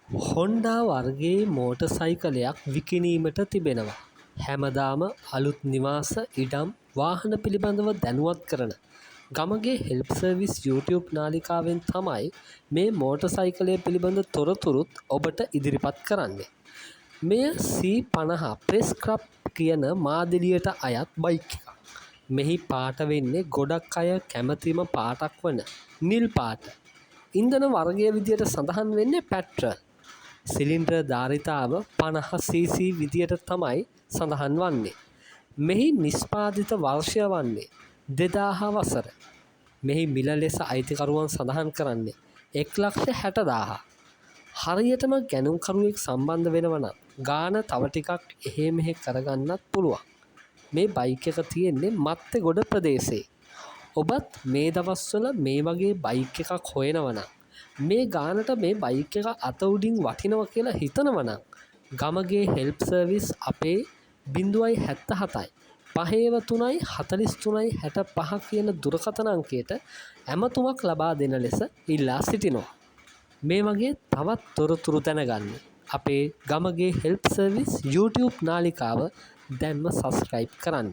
Honda වර්ගයේ motor සයිකලයක් විකිණීමට තිබෙනවා. හැමදාම අලුත් නිවාස ඉඩම් වාහන පිළිබඳව දැනුවත් කරන ගමගේ හෙල්ප් සර්විස් YouTube නාලිකාවෙන් තමයි මේ මෝටර් සයිකලය පිළිබඳ තොරතුරුත් ඔබට ඉදිරිපත් කරන්නේ. මෙය C50 ප්‍රෙස් ක්‍රබ් කියන මාදිලියට අයත් බයික් එකක්. මෙහි පාට වෙන්නේ ගොඩක් අය කැමතිම පාටක් වන නිල් පාට. ඉන්ධන වර්ගය විදියට සඳහන් වෙන්නේ පැට්‍රල්. සිලින්ඩර් ධාරිතාව 50cc විදියට තමයි සඳහන් වන්නේ. මෙහි නිෂ්පාදිත වර්ෂය වන්නේ 2000 වසර. මෙහි මිල ලෙස අයිතිකරුවන් සඳහන් කරන්නේ 1,60,000. හරියටම ගැනුම්කරුවෙක් සම්බන්ධ වෙනව නම් ගාන තව ටිකක් එහෙ මෙහෙ කරගන්නත් පුළුවන්. මේ බයික් එක තියෙන්නේ මත්තේගොඩ ප්‍රදේශයේ. ඔබත් මේ දවස්වල මේ වගේ බයික් එකක් හොයනවා නම් මේ ගානට මේ බයික් එක අත උඩින් වටිනවා කියලා හිතනවා නම් ගමගේ හෙල්ප් සර්විස් අපේ 077යි 503යි 43යි 65 කියන දුරකථන අංකයට ඇමතුමක් ලබා දෙන ලෙස ඉල්ලා සිටිනවා. මේ වගේ තවත් තොරතුරු දැනගන්න අපේ ගමගේ හෙල්ප් සර්විස් YouTube නාලිකාව දැන්ම සබස්ක්‍රයිබ් කරන්න.